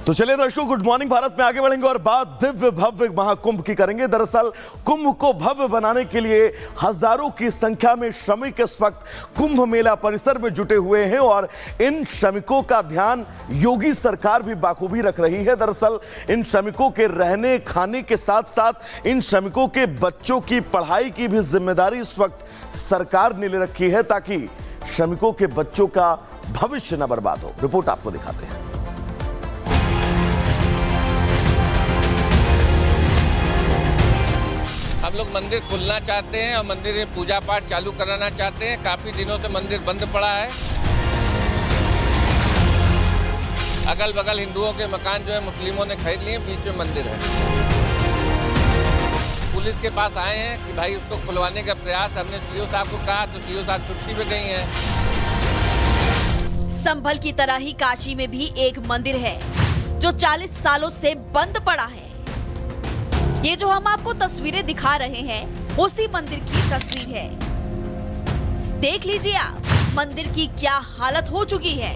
तो चलिए दर्शकों, गुड मॉर्निंग भारत में आगे बढ़ेंगे और बात दिव्य भव्य महाकुंभ की करेंगे। दरअसल कुंभ को भव्य बनाने के लिए हजारों की संख्या में श्रमिक इस वक्त कुंभ मेला परिसर में जुटे हुए हैं और इन श्रमिकों का ध्यान योगी सरकार भी बाखूबी रख रही है। दरअसल इन श्रमिकों के रहने खाने के साथ साथ इन श्रमिकों के बच्चों की पढ़ाई की भी जिम्मेदारी इस वक्त सरकार ने ले रखी है ताकि श्रमिकों के बच्चों का भविष्य न बर्बाद हो। रिपोर्ट आपको दिखाते हैं। हम लोग मंदिर खुलना चाहते हैं और मंदिर में पूजा पाठ चालू कराना चाहते हैं। काफी दिनों से मंदिर बंद पड़ा है। अगल बगल हिंदुओं के मकान जो है मुस्लिमों ने खरीद लिए, बीच में मंदिर है। पुलिस के पास आए हैं कि भाई उसको खुलवाने का प्रयास, हमने सीओ साहब को कहा तो सीओ साहब छुट्टी पे गई हैं। संभल की तरह ही काशी में भी एक मंदिर है जो 40 सालों से बंद पड़ा है। ये जो हम आपको तस्वीरें दिखा रहे हैं उसी मंदिर की तस्वीर है। देख लीजिए आप, मंदिर की क्या हालत हो चुकी है।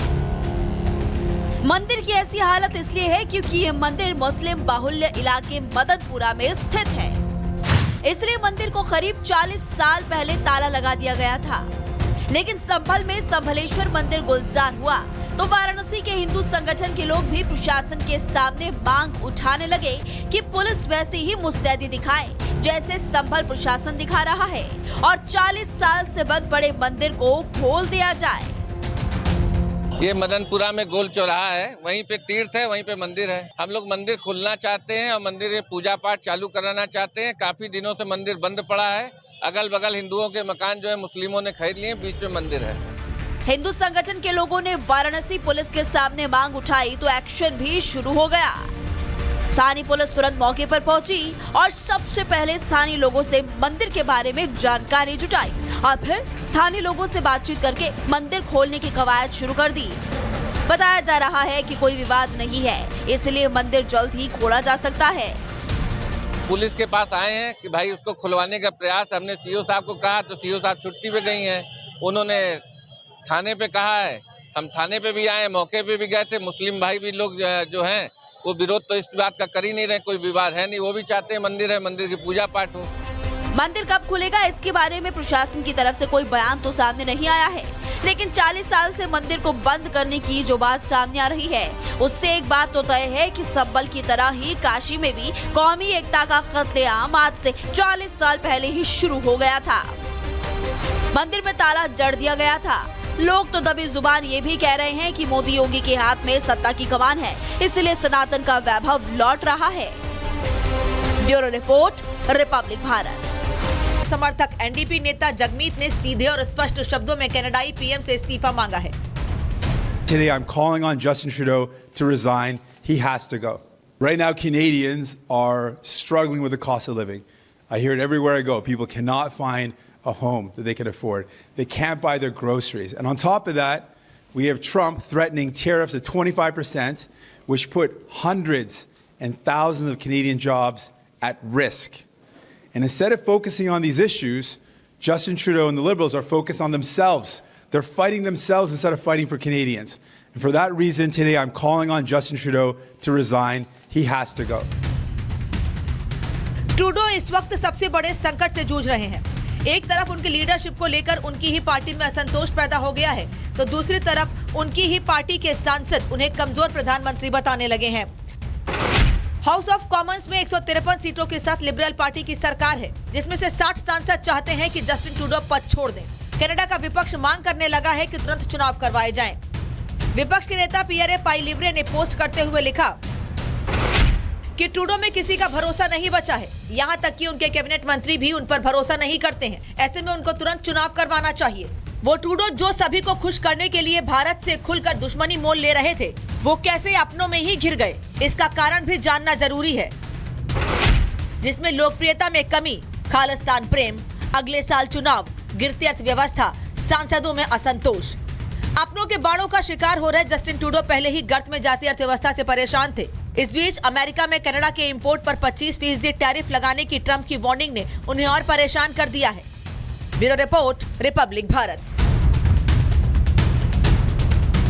मंदिर की ऐसी हालत इसलिए है क्योंकि ये मंदिर मुस्लिम बाहुल्य इलाके मदनपुरा में स्थित है। इसलिए मंदिर को करीब 40 साल पहले ताला लगा दिया गया था। लेकिन संभल में संभलेश्वर मंदिर गुलजार हुआ तो वाराणसी के हिंदू संगठन के लोग भी प्रशासन के सामने मांग उठाने लगे कि पुलिस वैसे ही मुस्तैदी दिखाए जैसे संभल प्रशासन दिखा रहा है और 40 साल से बंद पड़े मंदिर को खोल दिया जाए। ये मदनपुरा में गोल चौराहा है, वहीं पे तीर्थ है, वहीं पे मंदिर है। हम लोग मंदिर खुलना चाहते हैं और मंदिर में पूजा पाठ चालू कराना चाहते हैं। काफी दिनों से मंदिर बंद पड़ा है। अगल बगल हिंदुओं के मकान जो है मुस्लिमों ने खरीद लिए, बीच में मंदिर है। हिंदू संगठन के लोगों ने वाराणसी पुलिस के सामने मांग उठाई तो एक्शन भी शुरू हो गया। स्थानीय पुलिस तुरंत मौके पर पहुंची और सबसे पहले स्थानीय लोगों से मंदिर के बारे में जानकारी जुटाई और फिर स्थानीय लोगों से बातचीत करके मंदिर खोलने की कवायद शुरू कर दी। बताया जा रहा है कि कोई विवाद नहीं है, इसलिए मंदिर जल्द ही खोला जा सकता है। पुलिस के पास आए हैं कि भाई उसको खुलवाने का प्रयास, हमने सीओ साहब को कहा तो सीओ साहब छुट्टी पे गई हैं। उन्होंने थाने पे कहा है, हम थाने पे भी आए, मौके पे भी गए थे। मुस्लिम भाई भी लोग जो हैं वो विरोध तो इस बात का कर ही नहीं रहे, कोई विवाद है नहीं। वो भी चाहते हैं मंदिर है, मंदिर की पूजा पाठ हो। मंदिर कब खुलेगा इसके बारे में प्रशासन की तरफ से कोई बयान तो सामने नहीं आया है, लेकिन 40 साल से मंदिर को बंद करने की जो बात सामने आ रही है उससे एक बात तो तय है कि संभल की तरह ही काशी में भी कौमी एकता का कत्लेआम आज से 40 साल पहले ही शुरू हो गया था। मंदिर में ताला जड़ दिया गया था। लोग तो दबी जुबान ये भी कह रहे हैं कि मोदी योगी के हाथ में सत्ता की कमान है, इसलिए सनातन का वैभव लौट रहा है। Bureau report, Republic Bharat. समर्थक एनडीपी नेता जगमीत ने सीधे और स्पष्ट शब्दों में कनाडाई पीएम से इस्तीफा मांगा है। Today I'm calling on Justin Trudeau to resign. He has to go. Right now Canadians are struggling with the cost of living. I hear it everywhere I go. People cannot find a home that they can afford. They can't buy their groceries. And on top of that, we have Trump threatening tariffs at 25%, which put hundreds and thousands of Canadian jobs at risk. And instead of focusing on these issues, Justin Trudeau and the Liberals are focused on themselves. They're fighting themselves instead of fighting for Canadians. And for that reason, today I'm calling on Justin Trudeau to resign. He has to go. Trudeau इस वक्त सबसे बड़े संकट से जूझ रहे हैं। एक तरफ उनकी लीडरशिप को लेकर उनकी ही पार्टी में असंतोष पैदा हो गया है, तो दूसरी तरफ उनकी ही पार्टी के सांसद उन्हें कमजोर प्रधानमंत्री बताने लगे हैं। हाउस ऑफ कॉमन्स में 153 सीटों के साथ लिबरल पार्टी की सरकार है, जिसमें से 60 सांसद चाहते हैं कि जस्टिन ट्रूडो पद छोड़ दें। कनाडा का विपक्ष मांग करने लगा है कि तुरंत चुनाव करवाए जाएं। विपक्ष के नेता पियरे पाइलिवरे ने पोस्ट करते हुए लिखा कि ट्रूडो में किसी का भरोसा नहीं बचा है, यहाँ तक कि उनके कैबिनेट मंत्री भी उन पर भरोसा नहीं करते हैं। ऐसे में उनको तुरंत चुनाव करवाना चाहिए। वो ट्रूडो जो सभी को खुश करने के लिए भारत से खुलकर दुश्मनी मोल ले रहे थे, वो कैसे अपनों में ही घिर गए, इसका कारण भी जानना जरूरी है। जिसमें लोकप्रियता में कमी, खालिस्तान प्रेम, अगले साल चुनाव, गिरती अर्थव्यवस्था, सांसदों में असंतोष। अपनों के बाड़ों का शिकार हो रहे जस्टिन ट्रूडो पहले ही गर्त में जाती अर्थव्यवस्था से परेशान थे। इस बीच अमेरिका में कनाडा के इंपोर्ट पर 25% टैरिफ लगाने की ट्रंप की वार्निंग ने उन्हें और परेशान कर दिया है। Bureau report, Republic Bharat.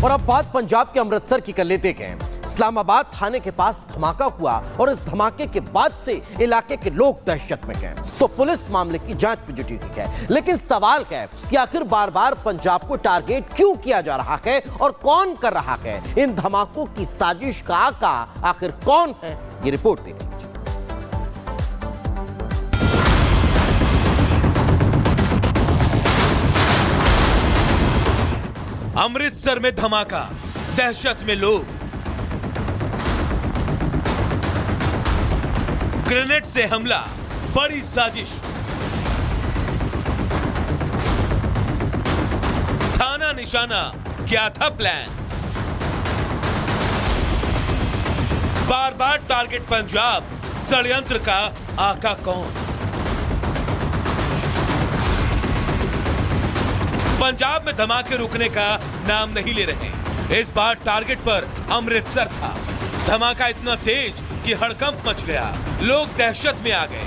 और अब बात पंजाब के अमृतसर की कर लेते हैं। इस्लामाबाद थाने के पास धमाका हुआ और इस धमाके के बाद से इलाके के लोग दहशत में गए। तो पुलिस मामले की जांच में जुटी हुई है, लेकिन सवाल है कि आखिर बार बार पंजाब को टारगेट क्यों किया जा रहा है और कौन कर रहा है? इन धमाकों की साजिश का आका आखिर कौन है? ये रिपोर्ट देख लीजिए। अमृतसर में धमाका, दहशत में लोग। ग्रेनेड से हमला, बड़ी साजिश। थाना निशाना, क्या था प्लान? बार बार टारगेट पंजाब, षड्यंत्र का आका कौन? पंजाब में धमाके रुकने का नाम नहीं ले रहे। इस बार टारगेट पर अमृतसर था। धमाका इतना तेज कि हड़कंप मच गया, लोग दहशत में आ गए।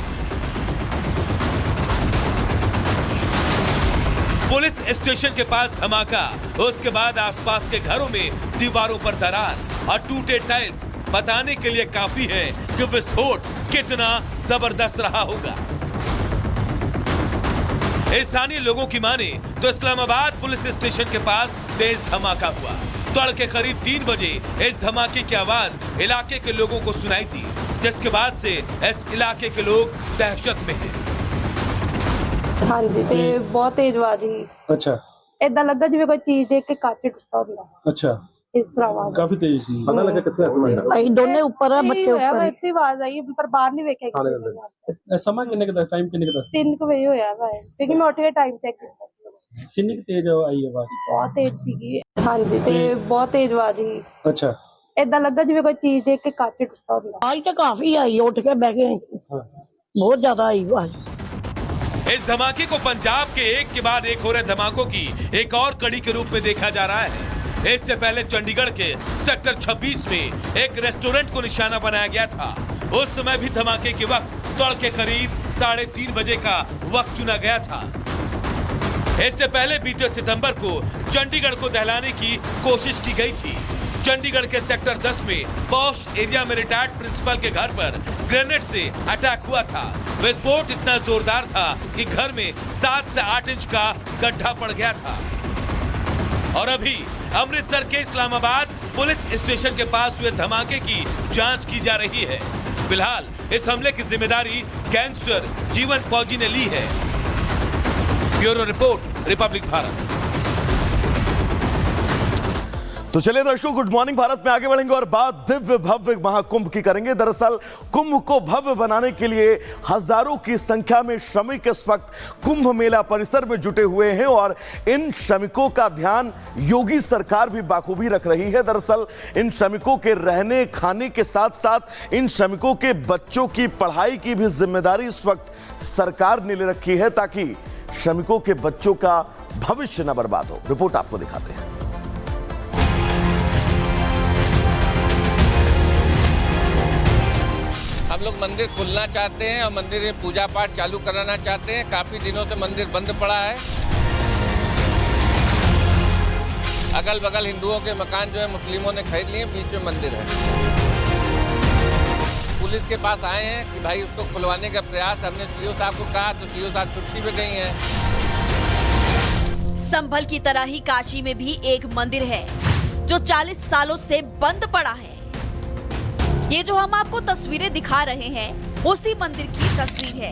पुलिस स्टेशन के पास धमाका, उसके बाद आसपास के घरों में दीवारों पर दरार और टूटे टाइल्स बताने के लिए काफी है कि विस्फोट कितना जबरदस्त रहा होगा। स्थानीय लोगों की माने तो इस्लामाबाद पुलिस स्टेशन के पास तेज धमाका हुआ। तड़के करीब 3 बजे इस धमाके की आवाज इलाके के लोगों को सुनाई थी, जिसके बाद से इस इलाके के लोग दहशत में हैं। हाँ जी, ते बहुत तेज आवाज ही। अच्छा, ऐसा लगा जिਵੇਂ कोई चीज देख के कांच टूटा ਹੁੰਦਾ। अच्छा, इस तरह आवाज काफी तेज थी। पता लगा कितने आदमी आई दोनों ऊपर है, बच्चे ऊपर। इतनी आवाज आई पर बाहर नहीं देखा किसी। समा किन्ने का टाइम किन्ने का 3 बजे होया है, क्योंकि मैं उठ के टाइम चेक किया। किन्नी तेज आई आवाज? बहुत तेज सीगी। हाँ जी, ते बहुत तेज आवाज ही। अच्छा, ऐसा लगा जिਵੇਂ कोई चीज देख के कांच टूटा ਹੁੰਦਾ। आज तो काफी आई, उठ के बैठ गए, बहुत ज्यादा आई आवाज। इस धमाके को पंजाब के एक के बाद एक हो रहे धमाकों की एक और कड़ी के रूप में देखा जा रहा है। इससे पहले चंडीगढ़ के सेक्टर 26 में एक रेस्टोरेंट को निशाना बनाया गया था। उस समय भी धमाके के वक्त तड़के करीब 3:30 बजे का वक्त चुना गया था। इससे पहले बीते सितंबर को चंडीगढ़ को दहलाने की कोशिश की गई थी। चंडीगढ़ के सेक्टर 10 में पॉश एरिया में रिटायर्ड प्रिंसिपल के घर पर ग्रेनेड से अटैक हुआ था। विस्फोट इतना जोरदार था कि घर में 7 से 8 इंच का गड्ढा पड़ गया था। और अभी अमृतसर के इस्लामाबाद पुलिस स्टेशन के पास हुए धमाके की जांच की जा रही है। फिलहाल इस हमले की जिम्मेदारी गैंगस्टर जीवन फौजी ने ली है। Bureau report, Republic Bharat. तो चलिए दर्शकों, गुड मॉर्निंग भारत में आगे बढ़ेंगे और बात दिव्य भव्य महाकुंभ की करेंगे। दरअसल कुंभ को भव्य बनाने के लिए हजारों की संख्या में श्रमिक इस वक्त कुंभ मेला परिसर में जुटे हुए हैं और इन श्रमिकों का ध्यान योगी सरकार भी बाखूबी रख रही है। दरअसल इन श्रमिकों के रहने खाने के साथ साथ इन श्रमिकों के बच्चों की पढ़ाई की भी जिम्मेदारी इस वक्त सरकार ने ले रखी है, ताकि श्रमिकों के बच्चों का भविष्य न बर्बाद हो। रिपोर्ट आपको दिखाते हैं। हम लोग मंदिर खुलना चाहते हैं और मंदिर में पूजा पाठ चालू कराना चाहते हैं। काफी दिनों से मंदिर बंद पड़ा है। अगल बगल हिंदुओं के मकान जो है मुस्लिमों ने खरीद लिए, बीच में मंदिर है। पुलिस के पास आए हैं कि भाई उसको खुलवाने का प्रयास। हमने सीओ साहब को कहा तो सीओ साहब छुट्टी पे गई हैं। संभल की तरह ही काशी में भी एक मंदिर है जो 40 सालों से बंद पड़ा है। ये जो हम आपको तस्वीरें दिखा रहे हैं उसी मंदिर की तस्वीर है।